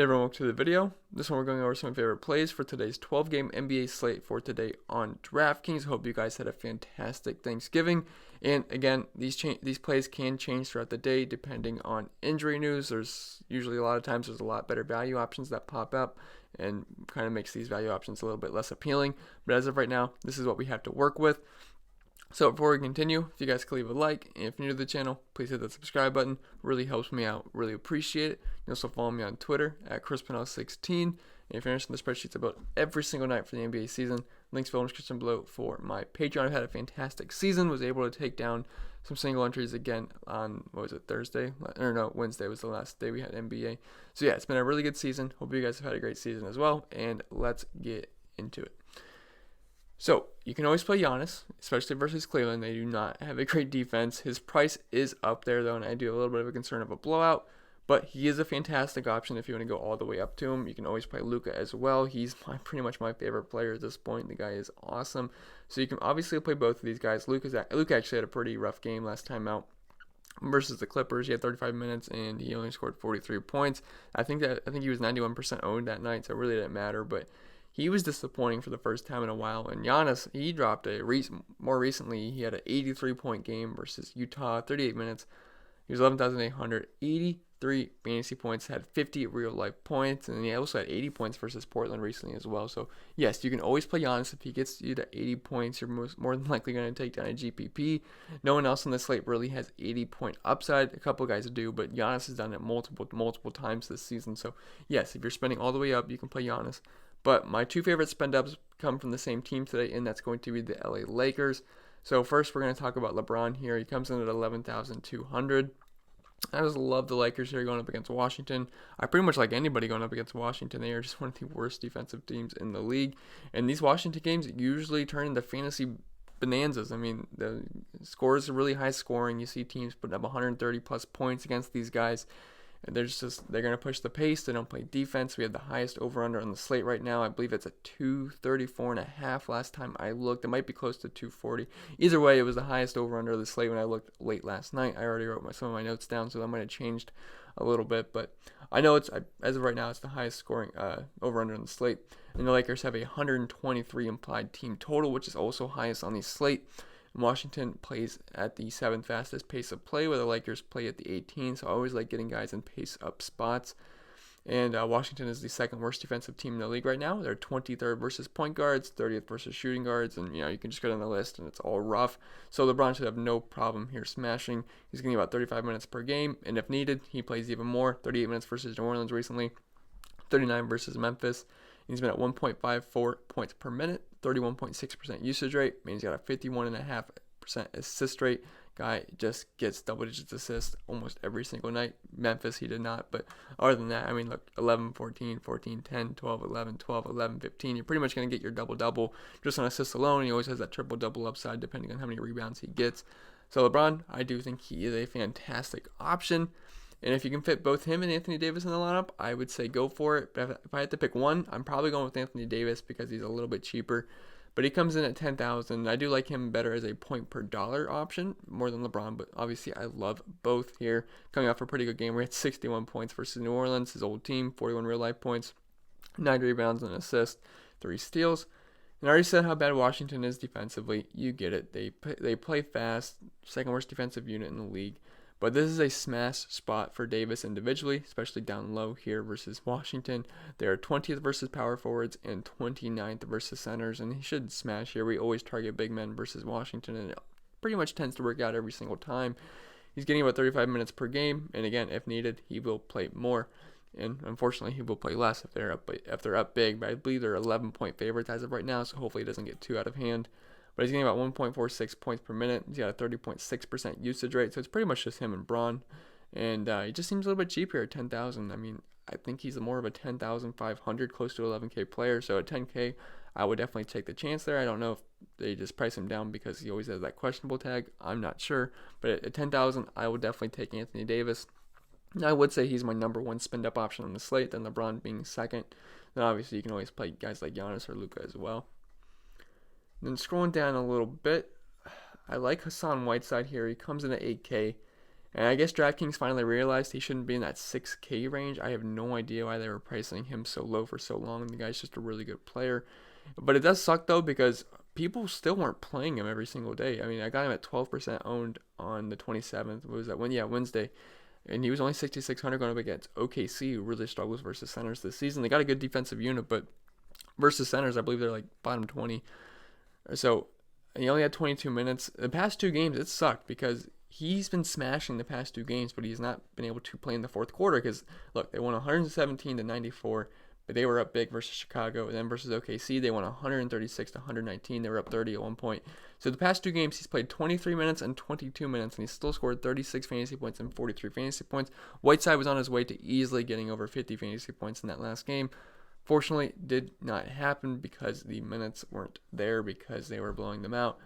Hey everyone, welcome to the video. This one we're going over some of my favorite plays for today's 12-game NBA slate for today on Draftkings. Hope you guys had a fantastic Thanksgiving. And again, these plays can change throughout the day depending on injury news. There's usually a lot of times there's a lot better value options that pop up and kind of makes these value options a little bit less appealing. But as of right now, this is what we have to work with. So before we continue, if you guys could leave a like, and if you're new to the channel, please hit that subscribe button. Really helps me out. Really appreciate it. You can also follow me on Twitter at ChrisPennell16. And if you're interested in the spreadsheets about every single night for the NBA season, links below in the description below for my Patreon. I've had a fantastic season. Was able to take down some single entries again on, Thursday? Or no, Wednesday was the last day we had NBA. So yeah, it's been a really good season. Hope you guys have had a great season as well. And let's get into it. So, you can always play Giannis, especially versus Cleveland. They do not have a great defense. His price is up there, though, and I do have a little bit of a concern of a blowout. But he is a fantastic option if you want to go all the way up to him. You can always play Luka as well. He's pretty much my favorite player at this point. The guy is awesome. So you can obviously play both of these guys. Luka actually had a pretty rough game last time out versus the Clippers. He had 35 minutes and he only scored 43 points. I think he was 91% owned that night, so it really didn't matter. But he was disappointing for the first time in a while. And Giannis, he dropped more recently. He had an 83-point game versus Utah, 38 minutes. He was 11,800, 83 fantasy points, had 50 real-life points, and he also had 80 points versus Portland recently as well. So, yes, you can always play Giannis. If he gets you to 80 points, you're more than likely going to take down a GPP. No one else on the slate really has 80-point upside. A couple guys do, but Giannis has done it multiple times this season. So, yes, if you're spending all the way up, you can play Giannis. But my two favorite spend-ups come from the same team today, and that's going to be the LA Lakers. So first, we're going to talk about LeBron here. He comes in at 11,200. I just love the Lakers here going up against Washington. I pretty much like anybody going up against Washington. They are just one of the worst defensive teams in the league. And these Washington games usually turn into fantasy bonanzas. I mean, the scores are really high scoring. You see teams putting up 130-plus points against these guys. And they're going to push the pace. They don't play defense. We have the highest over-under on the slate right now. I believe it's at 234.5 last time I looked. It might be close to 240. Either way, it was the highest over-under of the slate when I looked late last night. I already wrote some of my notes down, so that might have changed a little bit. But I know as of right now, it's the highest scoring over-under on the slate. And the Lakers have a 123 implied team total, which is also highest on the slate. Washington plays at the 7th fastest pace of play, where the Lakers play at the 18th. So I always like getting guys in pace up spots. And Washington is the second worst defensive team in the league right now. They're 23rd versus point guards, 30th versus shooting guards, and you can just go down the list and it's all rough. So LeBron should have no problem here smashing. He's getting about 35 minutes per game, and if needed, he plays even more. 38 minutes versus New Orleans recently, 39 versus Memphis. He's been at 1.54 points per minute, 31.6% usage rate. Means he's got a 51.5% assist rate. Guy just gets double digits assists almost every single night. Memphis, he did not. But other than that, I mean, look, 11, 14, 14, 10, 12, 11, 12, 11, 15. You're pretty much going to get your double-double just on assists alone. He always has that triple-double upside depending on how many rebounds he gets. So LeBron, I do think he is a fantastic option. And if you can fit both him and Anthony Davis in the lineup, I would say go for it. But if I had to pick one, I'm probably going with Anthony Davis because he's a little bit cheaper. But he comes in at 10,000. I do like him better as a point per dollar option, more than LeBron. But obviously, I love both here. Coming off a pretty good game, we had 61 points versus New Orleans, his old team, 41 real-life points, 9 rebounds and assists, 3 steals. And I already said how bad Washington is defensively. You get it. They play fast, second worst defensive unit in the league. But this is a smash spot for Davis individually, especially down low here versus Washington. They are 20th versus power forwards and 29th versus centers, and he should smash here. We always target big men versus Washington, and it pretty much tends to work out every single time. He's getting about 35 minutes per game, and again, if needed, he will play more. And unfortunately, he will play less if they're up big. But I believe they're 11-point favorites as of right now, so hopefully it doesn't get too out of hand. But he's getting about 1.46 points per minute. He's got a 30.6% usage rate, so it's pretty much just him and Braun. And he just seems a little bit cheap here at 10,000. I mean, I think he's more of a 10,500, close to 11K player. So at 10K, I would definitely take the chance there. I don't know if they just price him down because he always has that questionable tag. I'm not sure. But at 10,000, I would definitely take Anthony Davis. And I would say he's my number one spend-up option on the slate, then LeBron being second. Then obviously you can always play guys like Giannis or Luka as well. Then scrolling down a little bit, I like Hassan Whiteside here. He comes in at 8K, And I guess DraftKings finally realized he shouldn't be in that 6K range. I have no idea why they were pricing him so low for so long. The guy's just a really good player. But it does suck, though, because people still weren't playing him every single day. I mean, I got him at 12% owned on the 27th. What was that? Wednesday. And he was only 6,600 going up against OKC, who really struggles versus centers this season. They got a good defensive unit, but versus centers, I believe they're like bottom 20. So he only had 22 minutes. The past 2 games, it sucked because he's been smashing the past 2 games, but he's not been able to play in the fourth quarter because, look, they won 117-94, but they were up big versus Chicago. And then versus OKC, they won 136-119. They were up 30 at one point. So the past 2 games, he's played 23 minutes and 22 minutes, and he still scored 36 fantasy points and 43 fantasy points. Whiteside was on his way to easily getting over 50 fantasy points in that last game. Fortunately, did not happen because the minutes weren't there because they were blowing them out.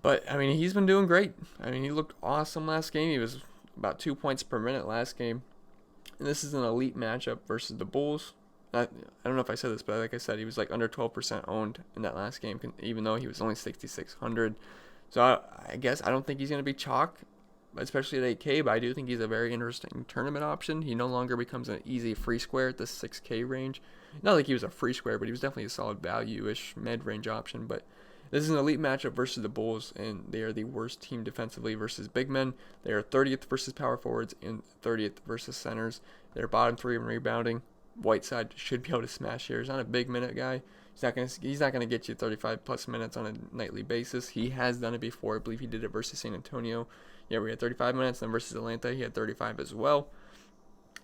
But, I mean, he's been doing great. I mean, he looked awesome last game. He was about 2 points per minute last game. And this is an elite matchup versus the Bulls. I don't know if I said this, but like I said, he was like under 12% owned in that last game, even though he was only 6,600. So I guess I don't think he's going to be chalk, especially at 8K, but I do think he's a very interesting tournament option. He no longer becomes an easy free square at the 6K range. Not like he was a free square, but he was definitely a solid value-ish mid-range option. But this is an elite matchup versus the Bulls, and they are the worst team defensively versus big men. They are 30th versus power forwards and 30th versus centers. They're bottom 3 in rebounding. Whiteside should be able to smash here. He's not a big minute guy. He's not gonna get you 35 plus minutes on a nightly basis. He has done it before. I believe he did it versus San Antonio. Yeah, we had 35 minutes. Then versus Atlanta, he had 35 as well.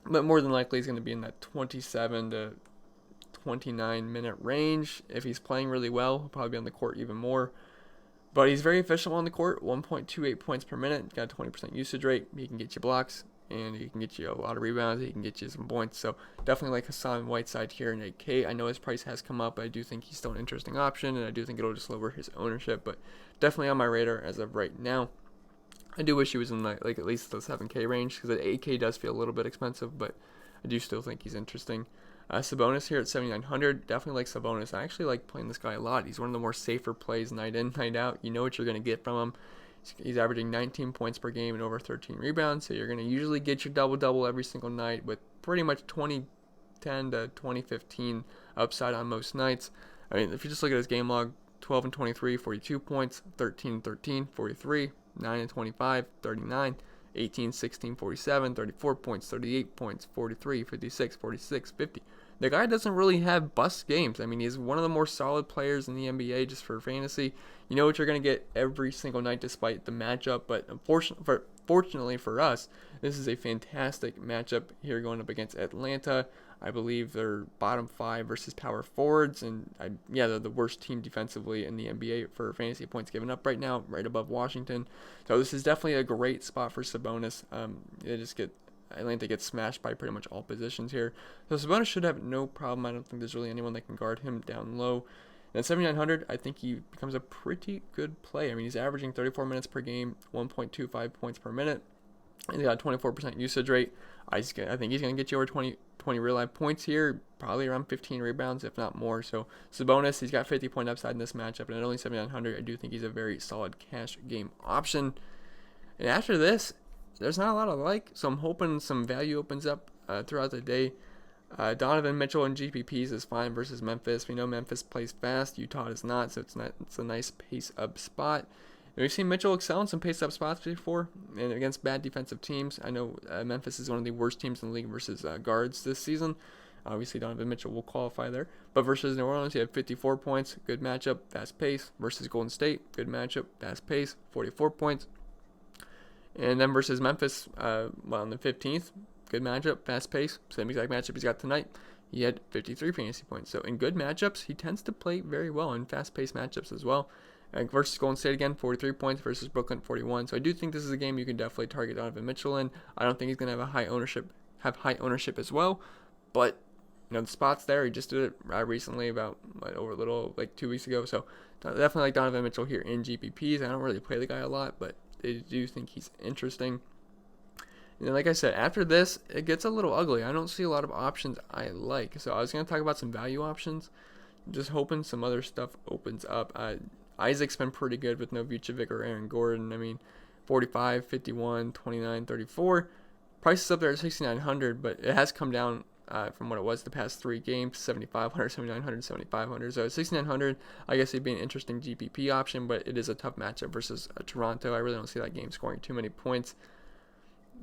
But more than likely, he's going to be in that 27 to 29 minute range. If he's playing really well, he'll probably be on the court even more. But he's very efficient on the court, 1.28 points per minute. Got a 20% usage rate. He can get you blocks, and he can get you a lot of rebounds. He can get you some points. So definitely like Hassan Whiteside here in 8K. I know his price has come up, but I do think he's still an interesting option, and I do think it'll just lower his ownership. But definitely on my radar as of right now. I do wish he was in like at least the 7K range because the 8K does feel a little bit expensive, but I do still think he's interesting. Sabonis here at 7,900. Definitely like Sabonis. I actually like playing this guy a lot. He's one of the more safer plays night in, night out. You know what you're going to get from him. He's averaging 19 points per game and over 13 rebounds, so you're going to usually get your double-double every single night with pretty much 2010 to 2015 upside on most nights. I mean, if you just look at his game log, 12 and 23, 42 points, 13 and 13, 43, 9 and 25, 39, 18, 16, 47, 34 points, 38 points, 43, 56, 46, 50. The guy doesn't really have bust games. I mean, he's one of the more solid players in the NBA just for fantasy. You know what you're going to get every single night despite the matchup, but fortunately for us, this is a fantastic matchup here going up against Atlanta. I believe they're bottom 5 versus power forwards, and they're the worst team defensively in the NBA for fantasy points given up right now, right above Washington. So this is definitely a great spot for Sabonis. Atlanta gets smashed by pretty much all positions here. So Sabonis should have no problem. I don't think there's really anyone that can guard him down low. And at 7,900, I think he becomes a pretty good play. I mean, he's averaging 34 minutes per game, 1.25 points per minute. And he got a 24% usage rate. I think he's going to get you over 20 real life points here, probably around 15 rebounds, if not more. So Sabonis, he's got 50-point upside in this matchup, and at only 7,900, I do think he's a very solid cash game option. And after this, there's not a lot I like, so I'm hoping some value opens up throughout the day. Donovan Mitchell and GPPs is fine versus Memphis. We know Memphis plays fast, Utah does not, so it's a nice pace-up spot. And we've seen Mitchell excel in some pace-up spots before, and against bad defensive teams. I know Memphis is one of the worst teams in the league versus guards this season. Obviously, Donovan Mitchell will qualify there. But versus New Orleans, he had 54 points, good matchup, fast pace. Versus Golden State, good matchup, fast pace, 44 points. And then versus Memphis, on the 15th, good matchup, fast pace, same exact matchup he's got tonight. He had 53 fantasy points. So in good matchups, he tends to play very well in fast-paced matchups as well. Versus Golden State again, 43 points versus Brooklyn, 41. So I do think this is a game you can definitely target Donovan Mitchell in. I don't think he's going to have high ownership as well. But the spot's there. He just did it recently, about over a little like 2 weeks ago. So definitely like Donovan Mitchell here in GPPs. I don't really play the guy a lot, but I do think he's interesting. And then, like I said, after this, it gets a little ugly. I don't see a lot of options I like. So I was going to talk about some value options. Just hoping some other stuff opens up. Isaac's been pretty good with no Vucevic or Aaron Gordon. I mean, 45, 51, 29, 34. Price is up there at 6,900, but it has come down from what it was the past 3 games: 7,500, 7,900, 7,500. So at 6,900, I guess it'd be an interesting GPP option, but it is a tough matchup versus Toronto. I really don't see that game scoring too many points.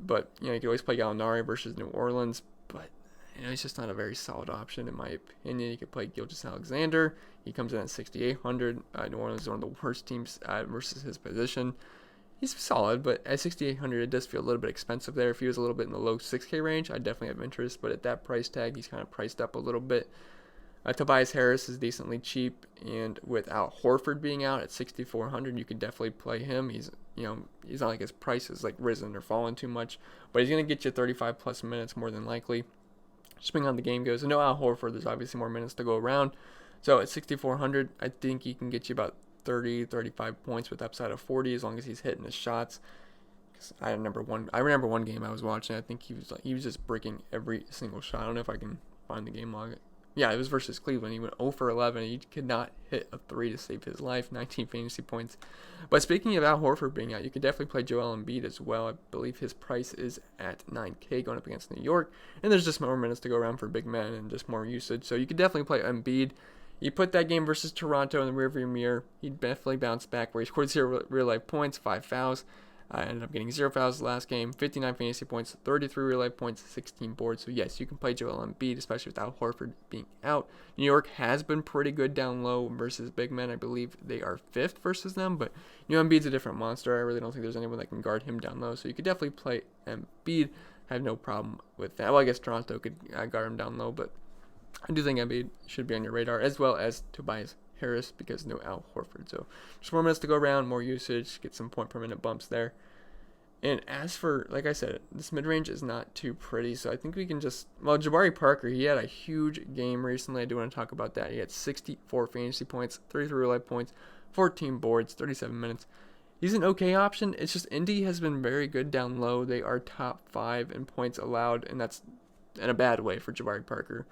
But you can always play Gallinari versus New Orleans, but he's just not a very solid option in my opinion. You could play Gilgeous-Alexander. He comes in at 6,800. New Orleans is one of the worst teams versus his position. He's solid, but at 6,800, it does feel a little bit expensive there. If he was a little bit in the low 6K range, I'd definitely have interest, but at that price tag, he's kind of priced up a little bit. Tobias Harris is decently cheap, and with Al Horford being out at 6,400, you could definitely play him. He's not like his price has like risen or fallen too much, but he's going to get you 35 plus minutes more than likely. Just depending on the game goes. I know Al Horford, there's obviously more minutes to go around. So at 6,400, I think he can get you about 30, 35 points with upside of 40 as long as he's hitting his shots. I remember one game I was watching. I think he was just breaking every single shot. I don't know if I can find the game log. Yeah, it was versus Cleveland. He went 0 for 11. He could not hit a 3 to save his life. 19 fantasy points. But speaking of Al Horford being out, you could definitely play Joel Embiid as well. I believe his price is at 9K going up against New York. And there's just more minutes to go around for big men and just more usage. So you could definitely play Embiid. You put that game versus Toronto in the rearview mirror, he'd definitely bounce back where he scored 0 real-life points, 5 fouls. Ended up getting 0 fouls the last game, 59 fantasy points, 33 real-life points, 16 boards. So yes, you can play Joel Embiid, especially without Horford being out. New York has been pretty good down low versus big men. I believe they are 5th versus them, but Embiid's a different monster. I really don't think there's anyone that can guard him down low. So you could definitely play Embiid. I have no problem with that. Well, I guess Toronto could guard him down low, but I do think Embiid should be on your radar, as well as Tobias Harris, because no Al Horford. So just more minutes to go around, more usage, get some point per minute bumps there. And as for, like I said, this mid-range is not too pretty, so I think we can just, Jabari Parker, he had a huge game recently. I do want to talk about that. He had 64 fantasy points, 33 real life points, 14 boards, 37 minutes. He's an okay option. It's just Indy has been very good down low. They are top 5 in points allowed, and that's in a bad way for Jabari Parker.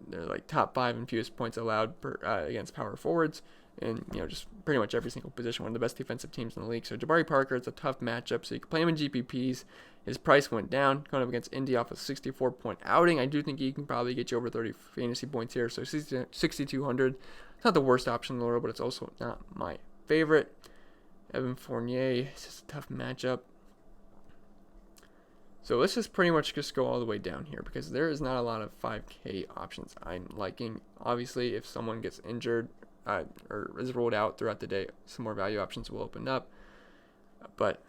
They're like top 5 in fewest points allowed against power forwards, and just pretty much every single position. One of the best defensive teams in the league. So Jabari Parker, it's a tough matchup. So you can play him in GPPs. His price went down going up against Indy off a 64-point outing. I do think he can probably get you over 30 fantasy points here. So 6,200. It's not the worst option in the world, but it's also not my favorite. Evan Fournier, it's just a tough matchup. So let's just pretty much just go all the way down here, because there is not a lot of 5K options I'm liking. Obviously, if someone gets injured or is rolled out throughout the day, some more value options will open up. But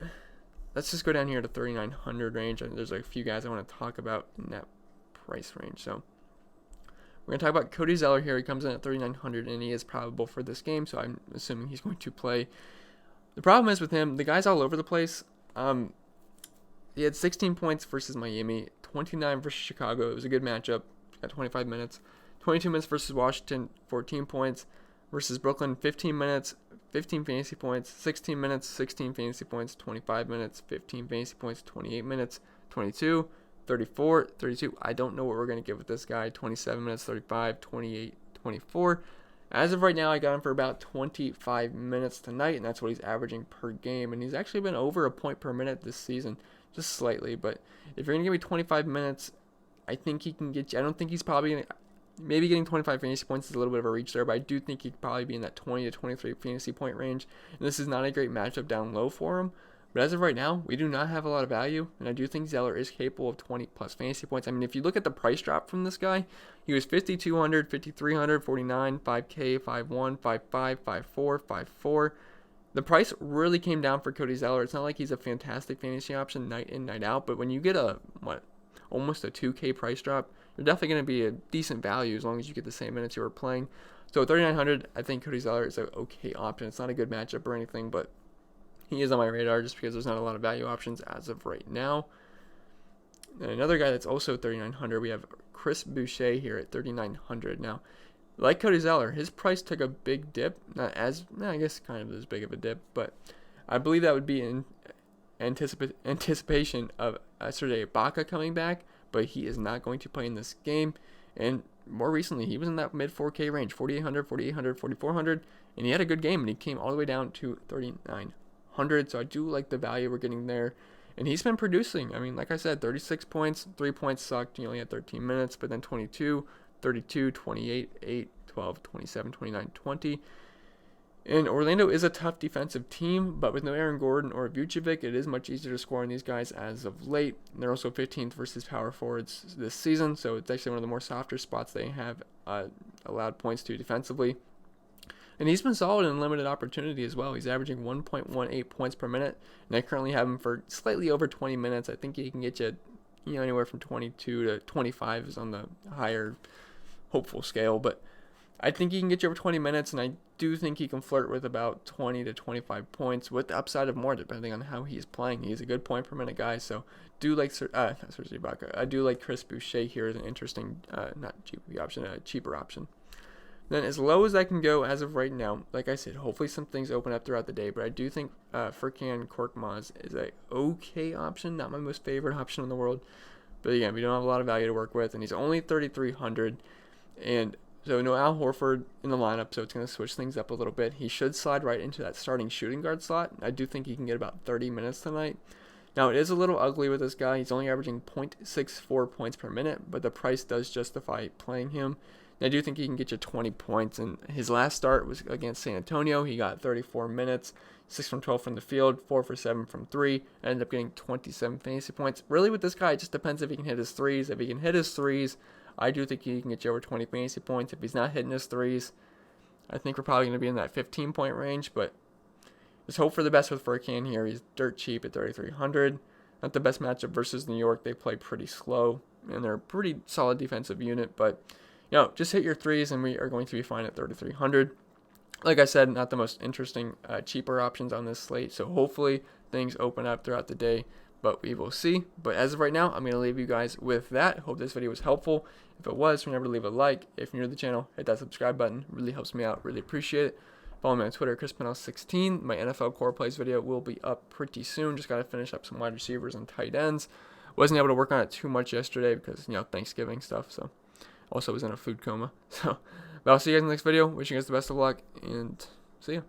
let's just go down here to 3,900 range. And there's a few guys I want to talk about in that price range. So we're going to talk about Cody Zeller here. He comes in at 3,900, and he is probable for this game, so I'm assuming he's going to play. The problem is with him, the guy's all over the place. He had 16 points versus Miami, 29 versus Chicago. It was a good matchup at 25 minutes. 22 minutes versus Washington, 14 points. Versus Brooklyn, 15 minutes, 15 fantasy points. 16 minutes, 16 fantasy points. 25 minutes, 15 fantasy points. 28 minutes, 22, 34, 32. I don't know what we're going to get with this guy. 27 minutes, 35, 28, 24. As of right now, I got him for about 25 minutes tonight, and that's what he's averaging per game. And he's actually been over a point per minute this season. Just slightly, but if you're going to give me 25 minutes, I think he can get you. I don't think he's probably going to, maybe getting 25 fantasy points is a little bit of a reach there, but I do think he'd probably be in that 20 to 23 fantasy point range. And this is not a great matchup down low for him, but as of right now, we do not have a lot of value, and I do think Zeller is capable of 20 plus fantasy points. I mean, if you look at the price drop from this guy, he was 5,200, 5,300, 49, 5K, 5,1, 5,5, 5,4, 5,4. The price really came down for Cody Zeller. It's not like he's a fantastic fantasy option night in, night out, but when you get almost a 2K price drop, you're definitely going to be a decent value as long as you get the same minutes you were playing. So at 3,900, I think Cody Zeller is an okay option. It's not a good matchup or anything, but he is on my radar just because there's not a lot of value options as of right now. And another guy that's also 3,900, we have Chris Boucher here at 3,900. Now, like Cody Zeller, his price took a big dip. I guess kind of as big of a dip, but I believe that would be in anticipation of Serge Ibaka coming back, but he is not going to play in this game. And more recently, he was in that mid 4K range, 4,800, 4,800, 4,400, and he had a good game, and he came all the way down to 3,900. 3,500. So I do like the value we're getting there. And he's been producing. I mean, like I said, 36 points, 3 points sucked. He only had 13 minutes, but then 22, 32, 28, 8, 12, 27, 29, 20. And Orlando is a tough defensive team, but with no Aaron Gordon or Vucevic, it is much easier to score on these guys as of late. And they're also 15th versus power forwards this season, so it's actually one of the more softer spots they have allowed points to defensively. And he's been solid in limited opportunity as well. He's averaging 1.18 points per minute, and I currently have him for slightly over 20 minutes. I think he can get you, anywhere from 22 to 25 is on the higher hopeful scale, but I think he can get you over 20 minutes, and I do think he can flirt with about 20 to 25 points with the upside of more depending on how he's playing. He's a good point per minute guy, so I do like Chris Boucher here as an interesting, cheaper option. Then as low as I can go as of right now, like I said, hopefully some things open up throughout the day, but I do think Furkan Korkmaz is a okay option, not my most favorite option in the world. But again, we don't have a lot of value to work with, and he's only 3,300, and so no Al Horford in the lineup, so it's going to switch things up a little bit. He should slide right into that starting shooting guard slot. I do think he can get about 30 minutes tonight. Now, it is a little ugly with this guy. He's only averaging 0.64 points per minute, but the price does justify playing him. And I do think he can get you 20 points. And his last start was against San Antonio. He got 34 minutes, 6 from 12 from the field, 4 for 7 from 3. Ended up getting 27 fantasy points. Really, with this guy, it just depends if he can hit his threes. If he can hit his threes, I do think he can get you over 20 fantasy points. If he's not hitting his threes, I think we're probably going to be in that 15-point range. But just hope for the best with Furkan here. He's dirt cheap at 3,300. Not the best matchup versus New York. They play pretty slow, and they're a pretty solid defensive unit. But, just hit your threes, and we are going to be fine at 3,300. Like I said, not the most interesting, cheaper options on this slate. So hopefully things open up throughout the day. But we will see. But as of right now, I'm going to leave you guys with that. Hope this video was helpful. If it was, remember to leave a like. If you're new to the channel, hit that subscribe button. It really helps me out. Really appreciate it. Follow me on Twitter, ChrisPennell16. My NFL Core Plays video will be up pretty soon. Just got to finish up some wide receivers and tight ends. Wasn't able to work on it too much yesterday because, Thanksgiving stuff. So also was in a food coma. But I'll see you guys in the next video. Wishing you guys the best of luck, and see ya.